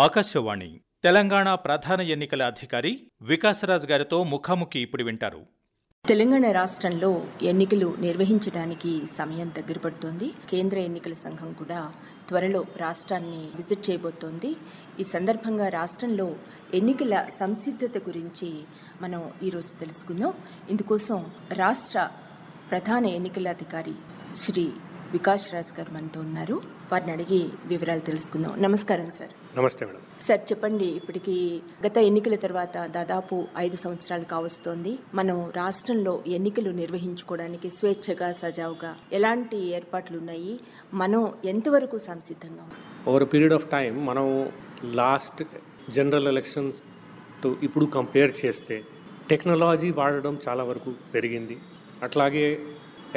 ఆకాశవాణి తెలంగాణ ప్రధాన ఎన్నికల అధికారి వికాసరాజ్ గారితో ముఖాముఖి ఇప్పుడు వింటారు. తెలంగాణ రాష్ట్రంలో ఎన్నికలు నిర్వహించడానికి సమయం దగ్గర పడుతోంది. కేంద్ర ఎన్నికల సంఘం కూడా త్వరలో రాష్ట్రాన్ని విజిట్ చేయబోతోంది. ఈ సందర్భంగా రాష్ట్రంలో ఎన్నికల సంసిద్ధత గురించి మనం ఈరోజు తెలుసుకుందాం. ఇందుకోసం రాష్ట్ర ప్రధాన ఎన్నికల అధికారి శ్రీ వికాస్ రాజ్ గారు మనతో ఉన్నారు. వారిని అడిగి వివరాలు తెలుసుకుందాం. నమస్కారం సార్. నమస్తే మేడం. సార్ చెప్పండి, ఇప్పటికీ గత ఎన్నికల తర్వాత దాదాపు 5 సంవత్సరాలు కావస్తోంది. మనం రాష్ట్రంలో ఎన్నికలు నిర్వహించుకోవడానికి స్వేచ్ఛగా సజావుగా ఎలాంటి ఏర్పాట్లు ఉన్నాయి? మనం ఎంతవరకు సంసిద్ధంగా ఉన్నాం? ఓవర్ పీరియడ్ ఆఫ్ టైం మనం లాస్ట్ జనరల్ ఎలక్షన్తో ఇప్పుడు కంపేర్ చేస్తే టెక్నాలజీ వాడడం చాలా వరకు పెరిగింది. అట్లాగే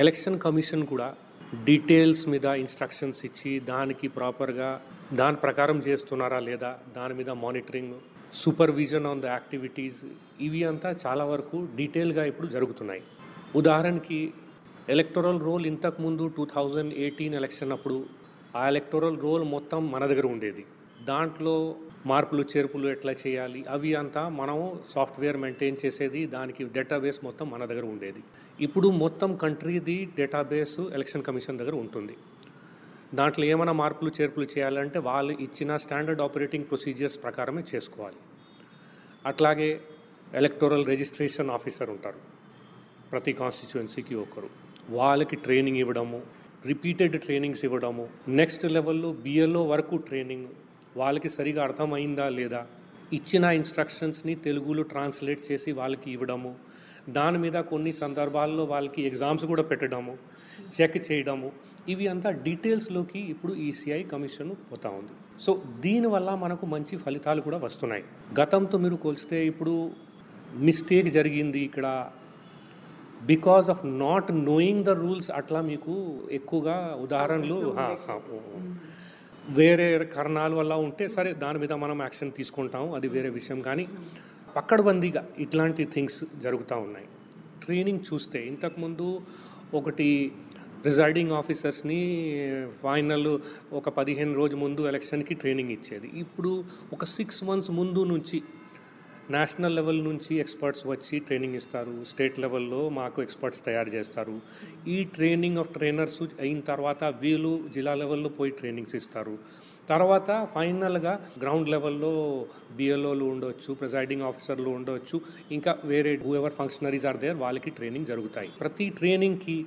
ఎలక్షన్ కమిషన్ కూడా డీటెయిల్స్ మీద ఇన్స్ట్రక్షన్స్ ఇచ్చి దానికి ప్రాపర్గా దాని ప్రకారం చేస్తున్నారా లేదా దాని మీద monitoring, supervision on the activities, ఇవి అంతా చాలా వరకు డీటెయిల్గా ఇప్పుడు జరుగుతున్నాయి. ఉదాహరణకి ఎలక్టోరల్ రోల్ ఇంతకుముందు 2018 ఎలక్షన్ అప్పుడు ఆ ఎలక్టోరల్ రోల్ మొత్తం మన దగ్గర ఉండేది. దాంట్లో మార్పులు చేర్పులు ఎట్లా చేయాలి అవి అంతా మనం సాఫ్ట్వేర్ మెయింటైన్ చేసేది, దానికి డేటాబేస్ మొత్తం మన దగ్గర ఉండేది. ఇప్పుడు మొత్తం కంట్రీది డేటాబేస్ ఎలక్షన్ కమిషన్ దగ్గర ఉంటుంది. దాంట్లో ఏమైనా మార్పులు చేర్పులు చేయాలంటే వాళ్ళు ఇచ్చిన స్టాండర్డ్ ఆపరేటింగ్ ప్రొసీజర్స్ ప్రకారమే చేసుకోవాలి. అట్లాగే ఎలక్టోరల్ రిజిస్ట్రేషన్ ఆఫీసర్ ఉంటారు ప్రతి కాన్స్టిట్యుయెన్సీకి ఒకరు. వాళ్ళకి ట్రైనింగ్ ఇవ్వడము, రిపీటెడ్ ట్రైనింగ్స్ ఇవ్వడము, నెక్స్ట్ లెవెల్లో బిఎల్ఓ వరకు ట్రైనింగ్, వాళ్ళకి సరిగా అర్థమైందా లేదా, ఇచ్చిన ఇన్స్ట్రక్షన్స్ని తెలుగులో ట్రాన్స్లేట్ చేసి వాళ్ళకి ఇవ్వడము, దాని మీద కొన్ని సందర్భాల్లో వాళ్ళకి ఎగ్జామ్స్ కూడా పెట్టడము, చెక్ చేయడము, ఇవి అంతా డీటెయిల్స్లోకి ఇప్పుడు ఈసీఐ కమిషన్ పోతా ఉంది. సో దీనివల్ల మనకు మంచి ఫలితాలు కూడా వస్తున్నాయి. గతంతో మీరు పోల్చితే ఇప్పుడు మిస్టేక్ జరిగింది ఇక్కడ because of not knowing the rules, అట్లా మీకు ఎక్కువగా ఉదాహరణలు వేరే కారణాల వల్ల ఉంటే సరే దాని మీద మనం యాక్షన్ తీసుకుంటాము, అది వేరే విషయం. కానీ పక్కడబందీగా ఇట్లాంటి థింగ్స్ జరుగుతూ ఉన్నాయి. ట్రైనింగ్ చూస్తే ఇంతకుముందు ఒకటి ప్రిజైడింగ్ ఆఫీసర్స్ని ఫైనల్ ఒక 15 రోజు ముందు ఎలక్షన్కి ట్రైనింగ్ ఇచ్చేది. ఇప్పుడు ఒక 6 months ముందు నుంచి నేషనల్ లెవెల్ నుంచి ఎక్స్పర్ట్స్ వచ్చి ట్రైనింగ్ ఇస్తారు. స్టేట్ లెవెల్లో మాకు ఎక్స్పర్ట్స్ తయారు చేస్తారు. ఈ ట్రైనింగ్ ఆఫ్ ట్రైనర్స్ అయిన తర్వాత వీళ్ళు జిల్లా లెవెల్లో పోయి ట్రైనింగ్స్ ఇస్తారు. తర్వాత ఫైనల్గా గ్రౌండ్ లెవెల్లో బిఎల్ఓలు ఉండొచ్చు, ప్రిజైడింగ్ ఆఫీసర్లు ఉండొచ్చు, ఇంకా వేరే హూఎవర్ ఫంక్షనరీస్ ఆర్ దేర్ వాళ్ళకి ట్రైనింగ్ జరుగుతాయి. ప్రతి ట్రైనింగ్కి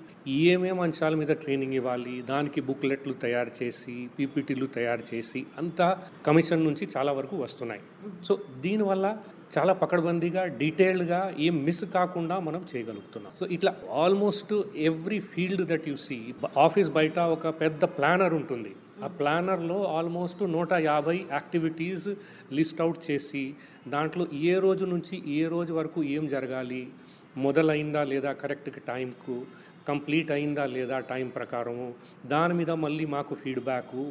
ఏమేమి అంశాల మీద ట్రైనింగ్ ఇవ్వాలి, దానికి బుక్లెట్లు తయారు చేసి పీపీటీలు తయారు చేసి అంతా కమిషన్ నుంచి చాలా వరకు వస్తున్నాయి. సో దీనివల్ల చాలా పకడ్బందీగా డీటెయిల్డ్గా ఏం మిస్ కాకుండా మనం చేయగలుగుతున్నాం. సో ఇట్లా almost every field that you see, office బయట ఒక పెద్ద ప్లానర్ ఉంటుంది. ఆ ప్లానర్లో ఆల్మోస్ట్ 150 యాక్టివిటీస్ లిస్ట్ అవుట్ చేసి దాంట్లో ఏ రోజు నుంచి ఏ రోజు వరకు ఏం జరగాలి, మొదలైందా లేదా కరెక్ట్ టైంకు, కంప్లీట్ అయిందా లేదా టైం ప్రకారము, దాని మీద మళ్ళీ మాకు ఫీడ్బ్యాకు,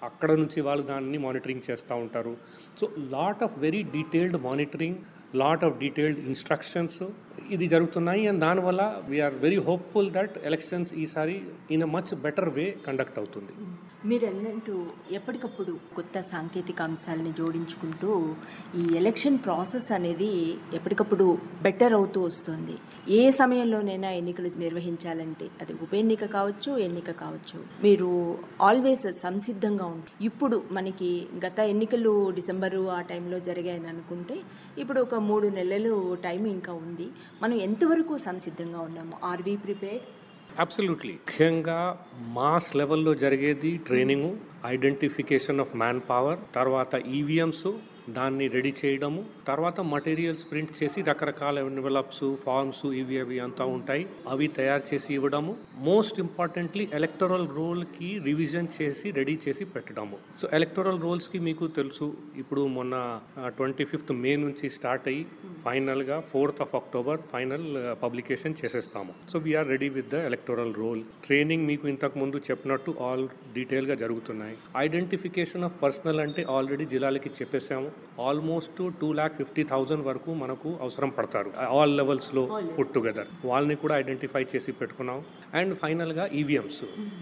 అక్కడ నుంచి వాళ్ళు దాన్ని మానిటరింగ్ చేస్తూ ఉంటారు. So lot of very detailed monitoring, lot of detailed instructions ఇది జరుగుతున్నాయి. అండ్ దానివల్ల we're very hopeful that elections ఈసారి in a much better way conduct అవుతుంది. మీరు అన్నట్టు ఎప్పటికప్పుడు కొత్త సాంకేతిక అంశాలని జోడించుకుంటూ ఈ ఎలక్షన్ ప్రాసెస్ అనేది ఎప్పటికప్పుడు బెటర్ అవుతూ వస్తుంది. ఏ సమయంలోనైనా ఎన్నికలు నిర్వహించాలంటే అది ఉప ఎన్నిక కావచ్చు, ఎన్నిక కావచ్చు, మీరు ఆల్వేస్ సంసిద్ధంగా ఉంటుంది. ఇప్పుడు మనకి గత ఎన్నికలు డిసెంబరు ఆ టైంలో జరిగాయని అనుకుంటే ఇప్పుడు ఒక 3 నెలలు టైం ఇంకా ఉంది. మనం ఎంతవరకు సంసిద్ధంగా ఉన్నాము? Are we prepared? అబ్సల్యూట్లీ. ముఖ్యంగా మాస్ లెవెల్లో జరిగేది training, identification of man power, తర్వాత ఈవీఎంస్ దాన్ని రెడీ చేయడము, తర్వాత మటీరియల్స్ ప్రింట్ చేసి రకరకాల ఎన్వెలప్స్, ఫార్మ్స్ ఇవి అవి అంతా ఉంటాయి, అవి తయారు చేసి ఇవ్వడము. మోస్ట్ ఇంపార్టెంట్లీ ఎలక్టోరల్ రోల్కి రివిజన్ చేసి రెడీ చేసి పెట్టడము. సో ఎలక్టోరల్ రోల్స్కి మీకు తెలుసు ఇప్పుడు మొన్న 25th May నుంచి స్టార్ట్ అయ్యి ఫైనల్గా 4th October ఫైనల్ పబ్లికేషన్ చేసేస్తాము. So we are ready with the electoral roll. Training మీకు ఇంతకు ముందు చెప్పినట్టు ఆల్ డీటెయిల్గా జరుగుతున్నాయి. ఐడెంటిఫికేషన్ ఆఫ్ పర్సనల్ అంటే ఆల్రెడీ జిల్లాలకి చెప్పేసాము. ఆల్మోస్ట్ 2,50,000 వరకు మనకు అవసరం పడతారు ఆల్ లెవెల్స్లో పుట్ టుగెదర్. వాళ్ళని కూడా ఐడెంటిఫై చేసి పెట్టుకున్నాం. అండ్ ఫైనల్గా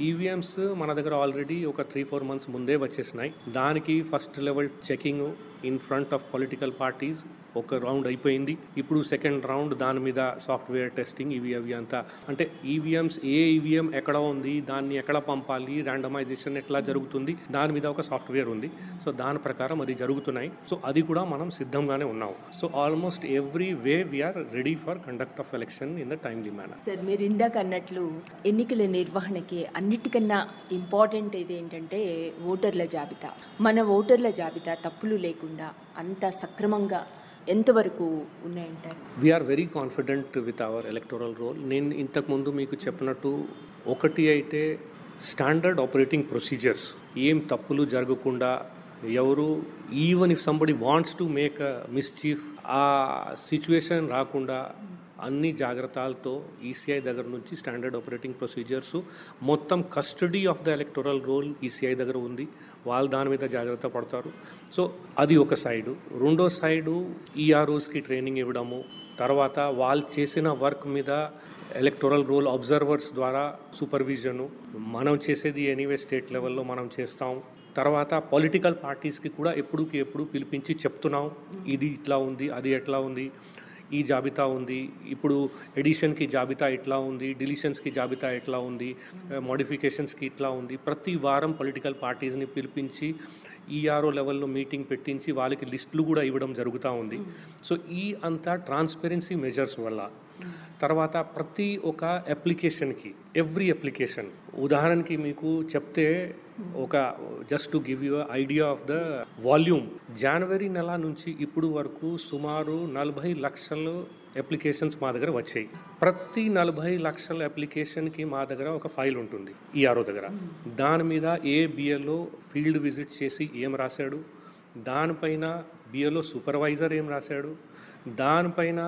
ఈవీఎంస్ మన దగ్గర ఆల్రెడీ ఒక 3-4 months ముందే వచ్చేసినాయి. దానికి first level checking in front of political parties ఒక రౌండ్ అయిపోయింది. ఇప్పుడు సెకండ్ రౌండ్ దాని మీద సాఫ్ట్వేర్ టెస్టింగ్ ఇవి అవి అంతా. అంటే ఈవీఎంస్ ఏ ఈవీఎం ఎక్కడ ఉంది, దాన్ని ఎక్కడ పంపాలి, ర్యాండమైజేషన్ ఎట్లా జరుగుతుంది, దాని మీద ఒక సాఫ్ట్వేర్ ఉంది. సో దాని ప్రకారం అది జరుగుతున్నాయి. సో అది కూడా మనం సిద్ధంగానే ఉన్నాం. So almost every way we are ready for conduct of election in the timely manner. Sir, మీరు ఇందాక అన్నట్లు ఎన్నికల నిర్వహణకి అన్నిటికన్నా ఇంపార్టెంట్ ఇది ఏంటంటే ఓటర్ల జాబితా. మన ఓటర్ల జాబితా తప్పులు లేకుండా అంత సక్రమంగా ఎంతవరకు ఉన్నాయంటారు? We're very confident with our electoral roll. నేను ఇంతకుముందు మీకు చెప్పినట్టు ఒకటి అయితే స్టాండర్డ్ ఆపరేటింగ్ ప్రొసీజర్స్, ఏం తప్పులు జరగకుండా, ఎవరు even if somebody wants to make a mischief, ఆ సిచ్యువేషన్ రాకుండా అన్ని జాగ్రత్తలతో ఈసీఐ దగ్గర నుంచి స్టాండర్డ్ ఆపరేటింగ్ ప్రొసీజర్స్, మొత్తం custody of the electoral role ECI దగ్గర ఉంది. వాళ్ళు దాని మీద జాగ్రత్త పడతారు. సో అది ఒక సైడు. రెండో సైడు ఈఆర్ఓస్కి ట్రైనింగ్ ఇవ్వడము, తర్వాత వాళ్ళు చేసిన వర్క్ మీద ఎలక్టోరల్ రోల్ అబ్జర్వర్స్ ద్వారా సూపర్విజను. మనం చేసేది ఎనీవే స్టేట్ లెవెల్లో మనం చేస్తాం. తర్వాత పొలిటికల్ పార్టీస్కి కూడా ఎప్పుడు పిలిపించి చెప్తున్నాం, ఇది ఇట్లా ఉంది, అది ఎట్లా ఉంది, ఈ జాబితా ఉంది, ఇప్పుడు ఎడిషన్కి జాబితా ఎట్లా ఉంది, డిలీషన్స్కి జాబితా ఎట్లా ఉంది, మోడిఫికేషన్స్కి ఇట్లా ఉంది. ప్రతి వారం పొలిటికల్ పార్టీస్ని పిలిపించి ఈఆర్ఓ లెవెల్లో మీటింగ్ పెట్టించి వాళ్ళకి లిస్టులు కూడా ఇవ్వడం జరుగుతూ ఉంది. సో ఈ అంతా ట్రాన్స్పరెన్సీ మెజర్స్ వల్ల. తర్వాత ప్రతి ఒక్క అప్లికేషన్కి, ఎవ్రీ అప్లికేషన్, ఉదాహరణకి మీకు చెప్తే ఒక just to give you idea of the volume, జనవరి నెల నుంచి ఇప్పుడు వరకు సుమారు 40 లక్షల అప్లికేషన్స్ మా దగ్గర వచ్చాయి. ప్రతి 40 లక్షల అప్లికేషన్కి మా దగ్గర ఒక ఫైల్ ఉంటుంది ఈఆర్ఓ దగ్గర. దాని మీద ఏ బిఎల్ఓ ఫీల్డ్ విజిట్ చేసి ఏం రాశాడు, దానిపైన బిఎల్ఓ సూపర్వైజర్ ఏం రాశాడు, దానిపైన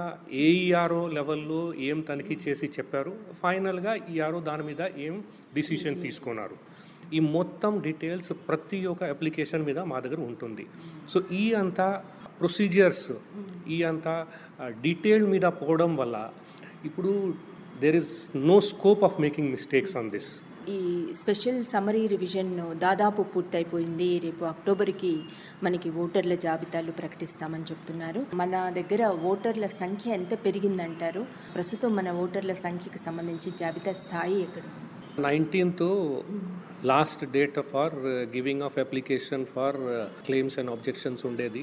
ఏఈఆర్ఓ లెవెల్లో ఏం తనిఖీ చేసి చెప్పారు, ఫైనల్గా ఈఆర్ఓ దాని మీద ఏం డిసిషన్ తీసుకున్నారు. ఈ మొత్తం డీటెయిల్స్ ప్రతి ఒక్క అప్లికేషన్ మీద మా దగ్గర ఉంటుంది. సో ఈ అంతా ప్రొసీజర్స్, ఈ అంతా డీటెయిల్ మీద పోవడం వల్ల ఇప్పుడు there is no scope of making mistakes on this. ఈ స్పెషల్ సమరీ రివిజన్ దాదాపు పూర్తయిపోయింది. రేపు అక్టోబర్కి మనకి ఓటర్ల జాబితాలు ప్రకటిస్తామని చెప్తున్నారు. మన దగ్గర ఓటర్ల సంఖ్య ఎంత పెరిగిందంటారు? ప్రస్తుతం మన ఓటర్ల సంఖ్యకి సంబంధించి జాబితా స్థాయి ఎక్కడ? 19th last date for giving of application for claims and objections ఉండేది.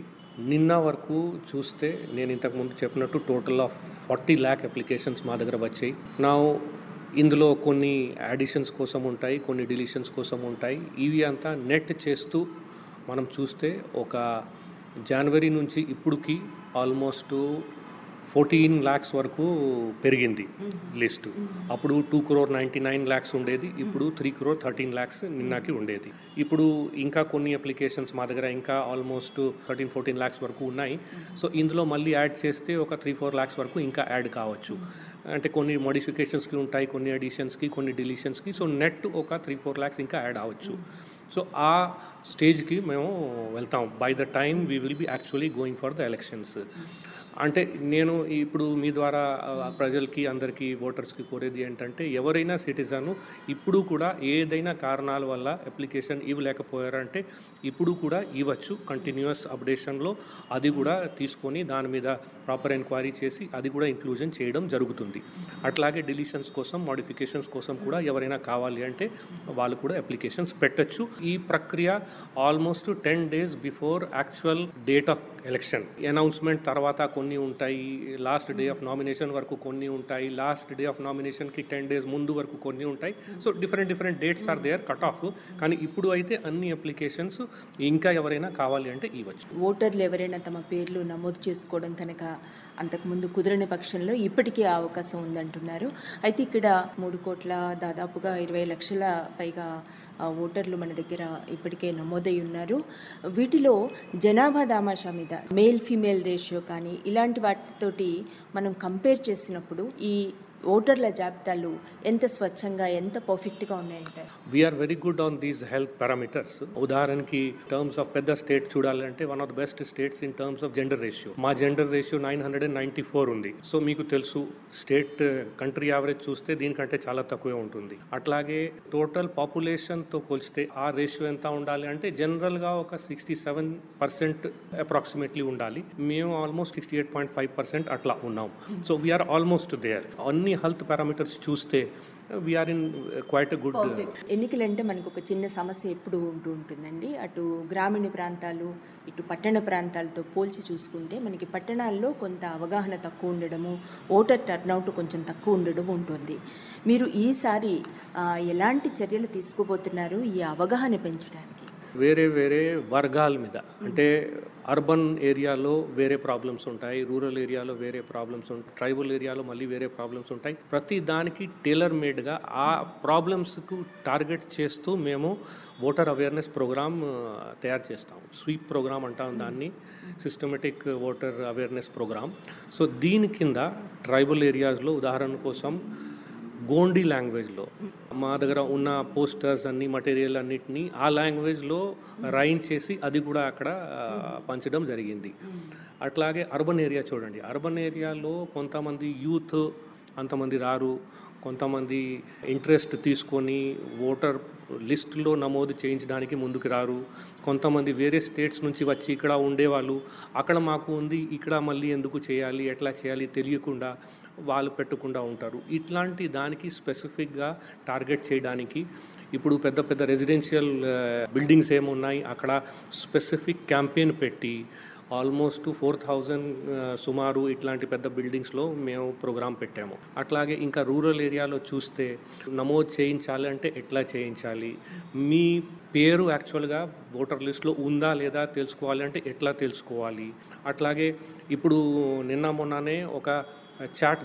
నిన్న వరకు చూస్తే నేను ఇంతకుముందు చెప్పినట్టు టోటల్ ఆఫ్ 40 lakh అప్లికేషన్స్ మా దగ్గర వచ్చాయి. నా ఇందులో కొన్ని అడిషన్స్ కోసం ఉంటాయి, కొన్ని డిలీషన్స్ కోసం ఉంటాయి. ఇవి అంతా నెట్ చేస్తూ మనం చూస్తే ఒక జనవరి నుంచి ఇప్పుడుకి ఆల్మోస్ట్ 14 lakhs వరకు పెరిగింది లిస్టు. అప్పుడు 2,99 lakhs ఉండేది, ఇప్పుడు 3,13 lakhs నిన్నకి ఉండేది. ఇప్పుడు ఇంకా కొన్ని అప్లికేషన్స్ మా దగ్గర ఇంకా ఆల్మోస్ట్ 13-14 lakhs వరకు ఉన్నాయి. సో ఇందులో మళ్ళీ యాడ్ చేస్తే ఒక 3-4 lakhs వరకు ఇంకా యాడ్ కావచ్చు. అంటే కొన్ని మోడిఫికేషన్స్కి ఉంటాయి, కొన్ని అడిషన్స్కి, కొన్ని డిలీషన్స్కి. సో నెట్ ఒక 3-4 lakhs ఇంకా యాడ్ అవ్వచ్చు. సో ఆ స్టేజ్కి మేము వెళ్తాం by the time we will be actually going for the elections. అంటే నేను ఇప్పుడు మీ ద్వారా ప్రజలకి, అందరికీ, ఓటర్స్కి కోరేది ఏంటంటే, ఎవరైనా సిటిజను ఇప్పుడు కూడా ఏదైనా కారణాల వల్ల అప్లికేషన్ ఇవ్వలేకపోయారంటే ఇప్పుడు కూడా ఇవ్వచ్చు. కంటిన్యూస్ అప్డేషన్లో అది కూడా తీసుకొని దాని మీద ప్రాపర్ ఎంక్వైరీ చేసి అది కూడా ఇంక్లూజన్ చేయడం జరుగుతుంది. అట్లాగే డిలీషన్స్ కోసం, మోడిఫికేషన్స్ కోసం కూడా ఎవరైనా కావాలి అంటే వాళ్ళు కూడా అప్లికేషన్స్ పెట్టచ్చు. ఈ ప్రక్రియ almost 10 days before actual date of election. Announcement తర్వాత కొన్ని ఉంటాయి, లాస్ట్ డే ఆఫ్ నామినేషన్ వరకు కొన్ని ఉంటాయి, లాస్ట్ డే ఆఫ్ నామినేషన్కి 10 days ముందు వరకు కొన్ని ఉంటాయి. So different dates are there cut off. కానీ ఇప్పుడు అయితే అన్ని అప్లికేషన్స్ ఇంకా ఎవరైనా కావాలి అంటే ఇవ్వచ్చు. ఓటర్లు ఎవరైనా తమ పేర్లు నమోదు చేసుకోవడం కనుక అంతకుముందు కుదరని పక్షంలో ఇప్పటికీ అవకాశం ఉందంటున్నారు. అయితే ఇక్కడ 3 కోట్ల దాదాపుగా 20 లక్షల పైగా ఓటర్లు మన దగ్గర ఇప్పటికే నమోదై ఉన్నారు. వీటిలో జనాభా దామాషా మీద మేల్ ఫీమేల్ రేషియో కానీ ఇలాంటి వాటితోటి మనం కంపేర్ చేసినప్పుడు ఈ ఓటర్ల జాబితాలు ఎంత స్వచ్ఛంగా ఎంత పర్ఫెక్ట్గా ఉన్నాయంటారు? We're very good on these health parameters. ఉదాహరణకి టర్మ్స్ ఆఫ్ పెద్ద స్టేట్ చూడాలంటే one of the best states in terms of gender ratio. మా జెండర్ రేషియో 994 ఉంది. సో మీకు తెలుసు స్టేట్ కంట్రీ యావరేజ్ చూస్తే దీనికంటే చాలా తక్కువే ఉంటుంది. అట్లాగే టోటల్ పాపులేషన్తో పోల్చితే ఆ రేషియో ఎంత ఉండాలి అంటే జనరల్గా ఒక 67% అప్రాక్సిమేట్లీ ఉండాలి. మేము ఆల్మోస్ట్ 68.5% అట్లా ఉన్నాం. So we're almost there. అన్ని హెల్త్ పారామీటర్స్ చూస్తే we're in quite a good. ఎన్నికలంటే మనకు ఒక చిన్న సమస్య ఎప్పుడు ఉంటుందండి. అటు గ్రామీణ ప్రాంతాలు ఇటు పట్టణ ప్రాంతాలతో పోల్చి చూసుకుంటే మనకి పట్టణాల్లో కొంత అవగాహన తక్కువ ఉండడము, ఓటర్ టర్నౌట్ కొంచెం తక్కువ ఉండడం ఉంటుంది. మీరు ఈసారి ఎలాంటి చర్యలు తీసుకోబోతున్నారు ఈ అవగాహన పెంచడానికి? వేరే వేరే వర్గాల మీద అంటే అర్బన్ ఏరియాలో వేరే ప్రాబ్లమ్స్ ఉంటాయి, రూరల్ ఏరియాలో వేరే ప్రాబ్లమ్స్ ఉంటాయి, ట్రైబల్ ఏరియాలో మళ్ళీ వేరే ప్రాబ్లమ్స్ ఉంటాయి. ప్రతి దానికి టైలర్ మేడ్గా ఆ ప్రాబ్లమ్స్కు టార్గెట్ చేస్తూ మేము ఓటర్ అవేర్నెస్ ప్రోగ్రామ్ తయారు చేస్తాం. స్వీప్ ప్రోగ్రామ్ అంటాం దాన్ని, systematic voter awareness program. So దీని కింద ట్రైబల్ ఏరియాస్లో ఉదాహరణ కోసం గోండి లాంగ్వేజ్లో మా దగ్గర ఉన్న పోస్టర్స్ అన్ని మటీరియల్ అన్నిటినీ ఆ లాంగ్వేజ్లో రైన్ చేసి అది కూడా అక్కడ పంచడం జరిగింది. అట్లాగే అర్బన్ ఏరియా చూడండి, అర్బన్ ఏరియాలో కొంతమంది యూత్ అంతమంది రారు, కొంతమంది ఇంట్రెస్ట్ తీసుకొని ఓటర్ లిస్టులో నమోదు చేయించడానికి ముందుకు రారు, కొంతమంది వేరే స్టేట్స్ నుంచి వచ్చి ఇక్కడ ఉండేవాళ్ళు అక్కడ మాకు ఉంది ఇక్కడ మళ్ళీ ఎందుకు చేయాలి ఎట్లా చేయాలి తెలియకుండా వాళ్ళు పెట్టకుండా ఉంటారు. ఇట్లాంటి దానికి స్పెసిఫిక్గా టార్గెట్ చేయడానికి ఇప్పుడు పెద్ద పెద్ద రెసిడెన్షియల్ బిల్డింగ్స్ ఏమున్నాయి అక్కడ స్పెసిఫిక్ క్యాంపెయిన్ పెట్టి ఆల్మోస్ట్ 4,000 సుమారు ఇట్లాంటి పెద్ద బిల్డింగ్స్లో మేము ప్రోగ్రాం పెట్టాము. అట్లాగే ఇంకా రూరల్ ఏరియాలో చూస్తే నమోదు చేయించాలి అంటే ఎట్లా చేయించాలి, మీ పేరు యాక్చువల్గా ఓటర్ లిస్ట్లో ఉందా లేదా తెలుసుకోవాలి అంటే ఎట్లా తెలుసుకోవాలి. అట్లాగే ఇప్పుడు నిన్న మొన్ననే ఒక చాట్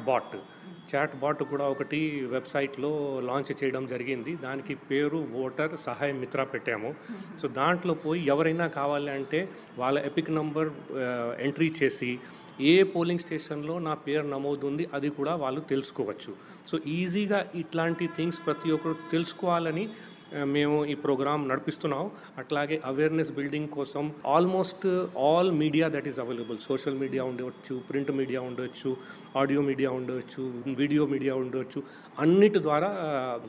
బాట్ కూడా ఒకటి వెబ్సైట్లో లాంచ్ చేయడం జరిగింది. దానికి పేరు ఓటర్ సహాయ మిత్ర పెట్టాము. సో దాంట్లో పోయి ఎవరైనా కావాలి అంటే వాళ్ళ ఎపిక్ నంబర్ ఎంట్రీ చేసి ఏ పోలింగ్ స్టేషన్లో నా పేరు నమోదు ఉంది అది కూడా వాళ్ళు తెలుసుకోవచ్చు. సో ఈజీగా ఇట్లాంటి థింగ్స్ ప్రతి ఒక్కరు తెలుసుకోవాలని మేము ఈ ప్రోగ్రాం నడిపిస్తున్నాం. అట్లాగే అవేర్నెస్ బిల్డింగ్ కోసం almost all media that is available, social media ఉండవచ్చు, ప్రింట్ మీడియా ఉండవచ్చు, ఆడియో మీడియా ఉండవచ్చు, వీడియో మీడియా ఉండవచ్చు, అన్నిటి ద్వారా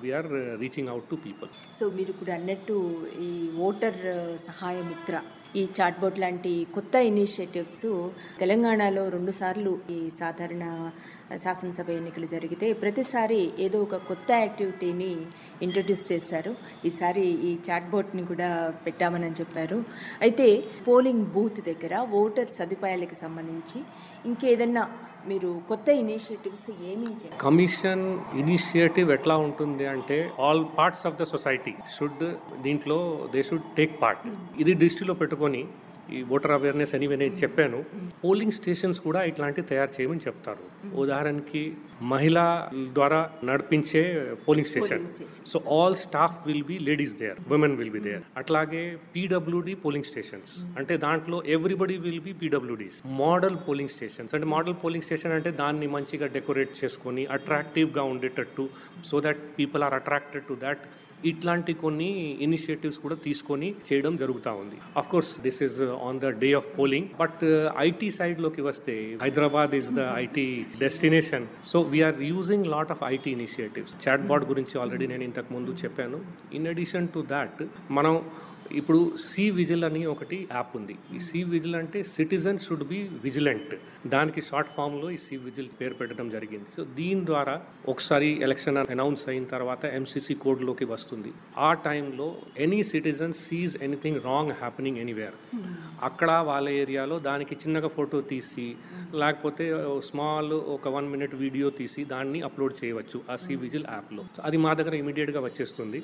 we are reaching out to people. So మీరు ఇప్పుడు అన్నట్టు ఈ ఓటర్ సహాయ మిత్ర, ఈ చాట్బోట్ లాంటి కొత్త ఇనిషియేటివ్స్ తెలంగాణలో 2 సార్లు ఈ సాధారణ శాసనసభ ఎన్నికలు జరిగితే ప్రతిసారి ఏదో ఒక కొత్త యాక్టివిటీని ఇంట్రడ్యూస్ చేశారు. ఈసారి ఈ చాట్బోట్ని కూడా పెట్టామని చెప్పారు. అయితే పోలింగ్ బూత్ దగ్గర ఓటర్ సదుపాయాలకు సంబంధించి ఇంకేదన్నా మీరు కొత్త ఇనిషియేటివ్స్ ఏమీ చేయాలి? కమిషన్ ఇనిషియేటివ్ ఎట్లా ఉంటుంది అంటే all parts of the society దీంట్లో దే షుడ్ టేక్ పార్ట్. ఇది దృష్టిలో పెట్టుకొని ఈ ఓటర్ అవేర్నెస్ అని నేను చెప్పాను. పోలింగ్ స్టేషన్స్ కూడా ఇట్లాంటివి తయారు చేయమని చెప్తారు. ఉదాహరణకి మహిళా ద్వారా నడిపించే polling station, so all staff will be ladies there, women will be there. అట్లాగే పీడబ్ల్యూడి పోలింగ్ స్టేషన్స్ అంటే దాంట్లో everybody will be PWDs. Model polling stations అంటే మోడల్ పోలింగ్ స్టేషన్ అంటే దాన్ని మంచిగా డెకరేట్ చేసుకొని అట్రాక్టివ్గా ఉండేటట్టు, so that people are attracted to that. ఇట్లాంటి కొన్ని ఇనిషియేటివ్స్ కూడా తీసుకొని చేయడం జరుగుతూ ఉంది. Of course this is on the day of polling. But IT సైడ్లోకి వస్తే Hyderabad is the IT destination. So we are using lot of IT initiatives. Chat bot గురించి ఆల్రెడీ నేను ఇంతకు ముందు చెప్పాను. ఇన్ అడిషన్ టు దాట్ మనం ఇప్పుడు సి విజిల్ అని ఒకటి యాప్ ఉంది. ఈ సి విజిల్ అంటే సిటిజన్ షుడ్ బి విజిలెంట్, దానికి షార్ట్ ఫామ్లో ఈ సి విజిల్ పేరు పెట్టడం జరిగింది. సో దీని ద్వారా ఒకసారి ఎలక్షన్ అనౌన్స్ అయిన తర్వాత ఎంసీసీ కోడ్లోకి వస్తుంది. ఆ టైంలో any citizen seize anything wrong happening anywhere, అక్కడ వాళ్ళ ఏరియాలో దానికి చిన్నగా ఫోటో తీసి లేకపోతే స్మాల్ ఒక 1 minute వీడియో తీసి దాన్ని అప్లోడ్ చేయవచ్చు ఆ సి విజిల్ యాప్లో. అది మా దగ్గర ఇమీడియట్గా వచ్చేస్తుంది.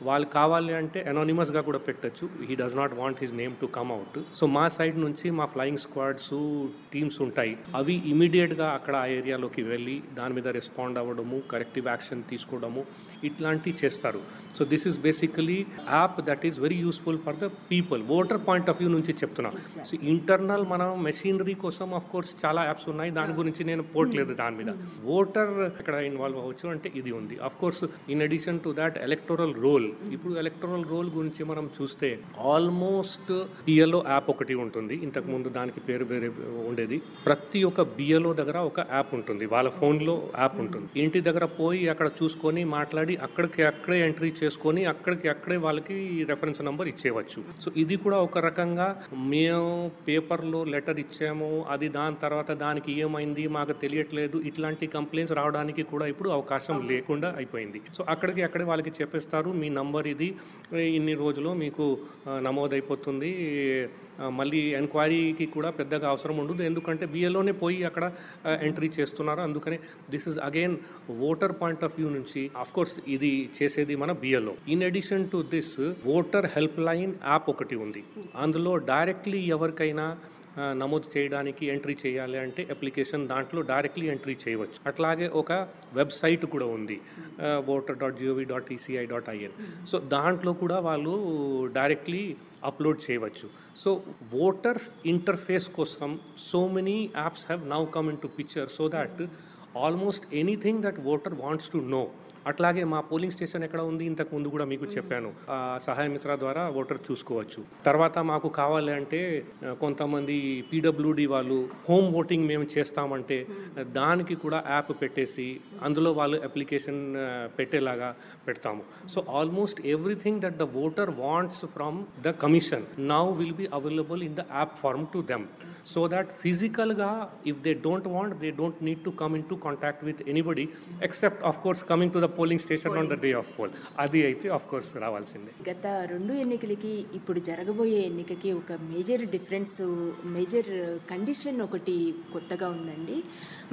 వాళ్ళు కావాలి అంటే అనానిమస్గా కూడా పెట్టచ్చు. He does not want his name to come out. So మా సైడ్ నుంచి మా ఫ్లయింగ్ స్క్వాడ్స్ టీమ్స్ ఉంటాయి. అవి ఇమీడియట్గా అక్కడ ఆ ఏరియాలోకి వెళ్ళి దాని మీద రెస్పాండ్ అవ్వడము, కరెక్టివ్ యాక్షన్ తీసుకోవడము ఇట్లాంటివి చేస్తారు. So this is basically app that is very useful for the people. Voter point of view నుంచి చెప్తున్నా. సో ఇంటర్నల్ మనం మెషినరీ కోసం ఆఫ్ కోర్స్ చాలా యాప్స్ ఉన్నాయి, దాని గురించి నేను పోవట్లేదు దాని మీద. ఓటర్ ఎక్కడ ఇన్వాల్వ్ అవ్వచ్చు అంటే ఇది ఉంది. Of course in addition to that electoral roll. ఇప్పుడు ఎలక్టోరల్ రోల్ గురించి మనం చూస్తే ఆల్మోస్ట్ బిఎల్ఓ యాప్ ఒకటి ఉంటుంది. ఇంతకు ముందు దానికి పేరు వేరే ఉండేది. ప్రతి ఒక్క బిఎల్ఓ దగ్గర ఒక యాప్ ఉంటుంది, వాళ్ళ ఫోన్లో యాప్ ఉంటుంది. ఇంటి దగ్గర పోయి అక్కడ చూసుకొని మాట్లాడి అక్కడికి అక్కడే ఎంట్రీ చేసుకొని అక్కడికి అక్కడే వాళ్ళకి రెఫరెన్స్ నెంబర్ ఇచ్చేయవచ్చు. సో ఇది కూడా ఒక రకంగా మేము పేపర్లో లెటర్ ఇచ్చాము, అది దాని తర్వాత దానికి ఏమైంది మాకు తెలియట్లేదు, ఇట్లాంటి కంప్లైంట్స్ రావడానికి కూడా ఇప్పుడు అవకాశం లేకుండా అయిపోయింది. సో అక్కడికి అక్కడే వాళ్ళకి చెప్పేస్తారు, మీ నంబర్ ఇది, ఇన్ని రోజుల్లో మీకు నమోదైపోతుంది. మళ్ళీ ఎంక్వైరీకి కూడా పెద్దగా అవసరం ఉండదు, ఎందుకంటే బిఎల్ఓనే పోయి అక్కడ ఎంట్రీ చేస్తున్నారు. అందుకని this is again voter point of view నుంచి ఆఫ్ కోర్స్ ఇది చేసేది మన BLO. In addition to this voter help line app ఒకటి ఉంది. అందులో డైరెక్ట్లీ ఎవరికైనా నమోదు చేయడానికి ఎంట్రీ చేయాలి అంటే అప్లికేషన్ దాంట్లో డైరెక్ట్లీ ఎంట్రీ చేయవచ్చు. అట్లాగే ఒక వెబ్సైట్ కూడా ఉంది, voter.gov.eci.in. సో దాంట్లో కూడా వాళ్ళు డైరెక్ట్లీ అప్లోడ్ చేయవచ్చు. సో ఓటర్స్ ఇంటర్ఫేస్ కోసం so many apps have now come in to picture so that almost anything that voter wants to know. అట్లాగే మా పోలింగ్ స్టేషన్ ఎక్కడ ఉంది ఇంతకు ముందు కూడా మీకు చెప్పాను, సహాయ మిత్ర ద్వారా ఓటర్ చూసుకోవచ్చు. తర్వాత మాకు కావాలి అంటే కొంతమంది పీడబ్ల్యూడి వాళ్ళు హోమ్ ఓటింగ్ మేము చేస్తామంటే దానికి కూడా యాప్ పెట్టేసి అందులో వాళ్ళు అప్లికేషన్ పెట్టేలాగా పెడతాము. So almost everything that the voter wants from the commission now will be available in the app form to them. So that ఫిజికల్గా if they don't want they don't need to come in to contact with anybody except of course coming to the polling station on the day of poll. అది అయితే of course రావాల్సిందే. గత 2 ఎన్నికలకి ఇప్పుడు జరగబోయే ఎన్నికకి ఒక major difference, major condition ఒకటి కొత్తగా ఉందండి.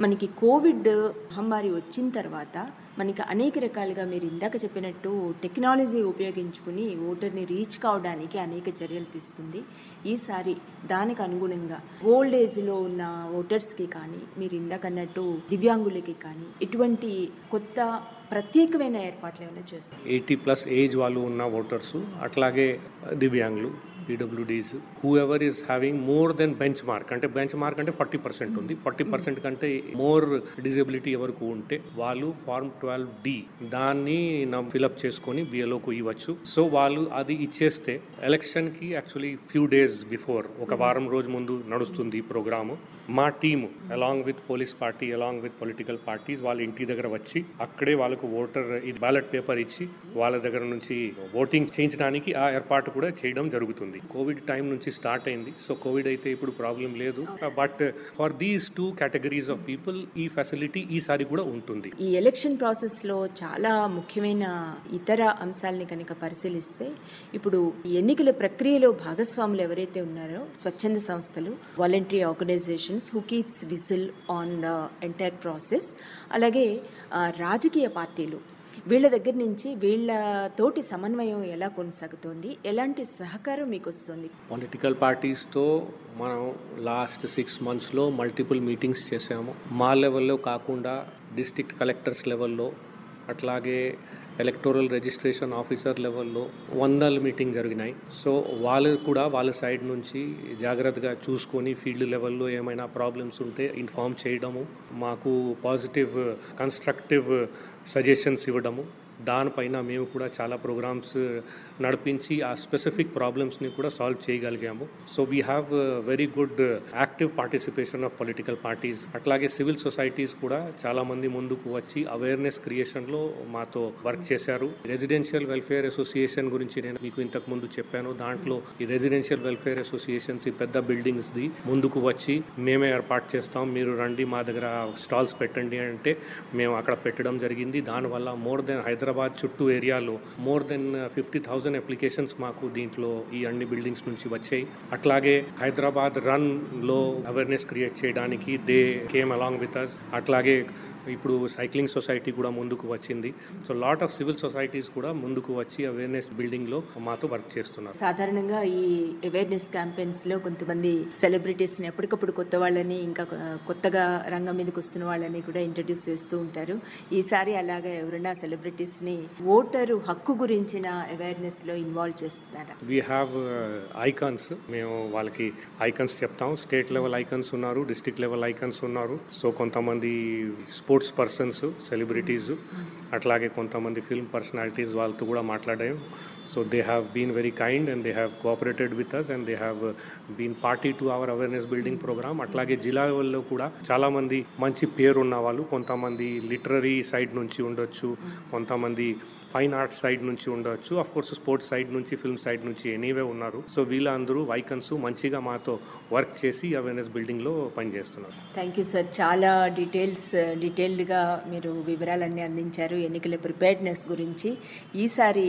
మనకి కోవిడ్ మహమ్మారి వచ్చిన తర్వాత మనకి అనేక రకాలుగా మీరు ఇందాక చెప్పినట్టు టెక్నాలజీ ఉపయోగించుకుని ఓటర్ని రీచ్ కావడానికి అనేక చర్యలు తీసుకుంది. ఈసారి దానికి అనుగుణంగా ఓల్డ్ ఏజ్లో ఉన్న ఓటర్స్కి కానీ మీరు ఇందాక అన్నట్టు దివ్యాంగులకి కానీ ఇటువంటి కొత్త ప్రత్యేకమైన ఏర్పాట్లు ఏమైనా చేస్తారు? 80+ ఏజ్ వాళ్ళు ఉన్న ఓటర్స్, అట్లాగే దివ్యాంగులు, PWDs, who ever is having more than bench mark అంటే 40% ఉంది, 40% కంటే మోర్ డిజబిలిటీ ఎవరికి ఉంటే వాళ్ళు ఫార్మ్ 12D దాన్ని ఫిలప్ చేసుకొని బిఎల్ఓకు ఇవ్వచ్చు. సో వాళ్ళు అది ఇచ్చేస్తే ఎలక్షన్కి యాక్చువల్లీ ఫ్యూ డేస్ బిఫోర్, ఒక వారం రోజు ముందు నడుస్తుంది ప్రోగ్రాము. మా team along with police party, along with political parties వాళ్ళ ఇంటి దగ్గర వచ్చి అక్కడే వాళ్ళకు ఓటర్ బ్యాలెట్ పేపర్ ఇచ్చి వాళ్ళ దగ్గర నుంచి ఓటింగ్ చేయించడానికి ఆ ఏర్పాటు కూడా చేయడం జరుగుతుంది. కోవిడ్ టైం నుంచి స్టార్ట్ అయింది. సో కోవిడ్ అయితే ఇప్పుడు ప్రాబ్లం లేదు, but for these 2 categories of people ఈ ఫెసిలిటీ ఈసారి కూడా ఉంటుంది. ఈ ఎలక్షన్ ప్రాసెస్లో చాలా ముఖ్యమైన ఇతర అంశాలని కనుక పరిశీలిస్తే ఇప్పుడు ఈ ఎన్నికల ప్రక్రియలో భాగస్వాములు ఎవరైతే ఉన్నారో స్వచ్ఛంద సంస్థలు, voluntary organisations who keeps vigil on the entire process, అలాగే రాజకీయ పార్టీలు, వీళ్ళ దగ్గర నుంచి వీళ్ళతోటి సమన్వయం ఎలా కొనసాగుతోంది, ఎలాంటి సహకారం మీకు వస్తుంది? పొలిటికల్ పార్టీస్తో మనం లాస్ట్ 6 monthsలో మల్టిపుల్ మీటింగ్స్ చేసాము. మా లెవెల్లో కాకుండా డిస్ట్రిక్ట్ కలెక్టర్స్ లెవెల్లో, అట్లాగే ఎలక్టోరల్ రిజిస్ట్రేషన్ ఆఫీసర్ లెవెల్లో 100 మీటింగ్ జరిగినాయి. సో వాళ్ళు కూడా వాళ్ళ సైడ్ నుంచి జాగ్రత్తగా చూసుకొని ఫీల్డ్ లెవెల్లో ఏమైనా ప్రాబ్లమ్స్ ఉంటే ఇన్ఫార్మ్ చేయడము, మాకు పాజిటివ్ కన్స్ట్రక్టివ్ సజెషన్స్ ఇవ్వడము, దానిపైన మేము కూడా చాలా ప్రోగ్రామ్స్ నడిపించి ఆ స్పెసిఫిక్ ప్రాబ్లమ్స్ని కూడా సాల్వ్ చేయగలిగాము. So we have very good active participation of political parties. అట్లాగే సివిల్ సొసైటీస్ కూడా చాలామంది ముందుకు వచ్చి అవేర్నెస్ క్రియేషన్లో మాతో వర్క్ చేశారు. రెసిడెన్షియల్ వెల్ఫేర్ అసోసియేషన్ గురించి నేను మీకు ఇంతకు ముందు చెప్పాను. దాంట్లో ఈ రెసిడెన్షియల్ వెల్ఫేర్ అసోసియేషన్స్ ఈ పెద్ద బిల్డింగ్స్ది ముందుకు వచ్చి మేమే ఏర్పాటు చేస్తాం, మీరు రండి మా దగ్గర స్టాల్స్ పెట్టండి అంటే మేము అక్కడ పెట్టడం జరిగింది. దానివల్ల మోర్ దెన్ హైదరాబాద్ చుట్టూ ఏరియాలో మోర్ దెన్ 50,000 అప్లికేషన్స్ మాకు దీంట్లో ఈ అన్ని బిల్డింగ్స్ నుంచి వచ్చాయి. అట్లాగే హైదరాబాద్ రన్లో అవేర్నెస్ క్రియేట్ చేయడానికి they came along with us. అట్లాగే ఇప్పుడు సైక్లింగ్ సొసైటీ కూడా ముందుకు వచ్చింది. So lot of civil societies కూడా ముందుకు వచ్చి అవేర్నెస్ బిల్డింగ్లో మాతో వర్క్ చేస్తున్నారు. సాధారణంగా ఈ అవేర్నెస్ క్యాంపెయిన్స్లో కొంతమంది సెలబ్రిటీస్ని ఎప్పటికప్పుడు కొత్త వాళ్ళని ఇంకా కొత్తగా రంగం మీదకి వస్తున్న వాళ్ళని కూడా ఇంట్రడ్యూస్ చేస్తూ ఉంటారు. ఈసారి అలాగే ఎవరైనా సెలబ్రిటీస్ని ఓటరు హక్కు గురించిన అవేర్నెస్లో ఇన్వాల్వ్ చేస్తున్నారా? We have icons. మేము వాళ్ళకి ఐకాన్స్ చెప్తాం. స్టేట్ లెవెల్ ఐకాన్స్ ఉన్నారు, డిస్ట్రిక్ట్ లెవెల్ ఐకాన్స్ ఉన్నారు. సో కొంతమంది స్పోర్ట్స్ పర్సన్స్, సెలబ్రిటీస్, అట్లాగే కొంతమంది ఫిల్మ్ పర్సనాలిటీస్ వాళ్ళతో కూడా మాట్లాడాము. So they have been very kind and they have cooperated with us and they have been party to our awareness building program. అట్లాగే జిల్లా లెవెల్లో కూడా చాలామంది మంచి పేరు ఉన్న వాళ్ళు, కొంతమంది లిటరరీ సైడ్ నుంచి ఉండొచ్చు, కొంతమంది ఫైన్ ఆర్ట్స్ సైడ్ నుంచి ఉండొచ్చు, అఫ్ కోర్స్ స్పోర్ట్స్ సైడ్ నుంచి, ఫిల్మ్ సైడ్ నుంచి ఎనీవే ఉన్నారు. సో వీళ్ళందరూ ఐకన్స్ మంచిగా మాతో వర్క్ చేసి అవేర్నెస్ బిల్డింగ్లో పనిచేస్తున్నారు. Thank you sir. చాలా డీటెయిల్డ్గా మీరు వివరాలన్నీ అందించారు ఎన్నికల ప్రిపేర్డ్నెస్ గురించి. ఈసారి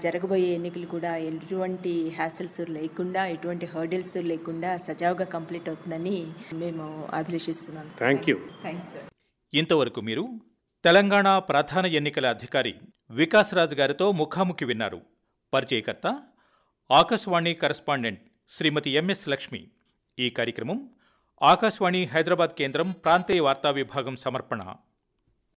జరగబోయే ఎన్నికలు కూడా ఎటువంటి హ్యాసల్స్ లేకుండా, ఎటువంటి హర్డిల్స్ లేకుండా సజావుగా కంప్లీట్ అవుతుందని మేము అభిలషిస్తున్నాం. Thank you. Thanks sir. ఇంతవరకు మీరు తెలంగాణ ప్రధాన ఎన్నికల అధికారి వికాస్ రాజ్ గారితో ముఖాముఖి విన్నారు. పరిచయకర్త ఆకాశవాణి కరెస్పాండెంట్ శ్రీమతి ఎంఎస్ లక్ష్మి. ఈ కార్యక్రమం ఆకాశవాణి హైదరాబాద్ కేంద్రం ప్రాంతీయ వార్తా విభాగం సమర్పణ.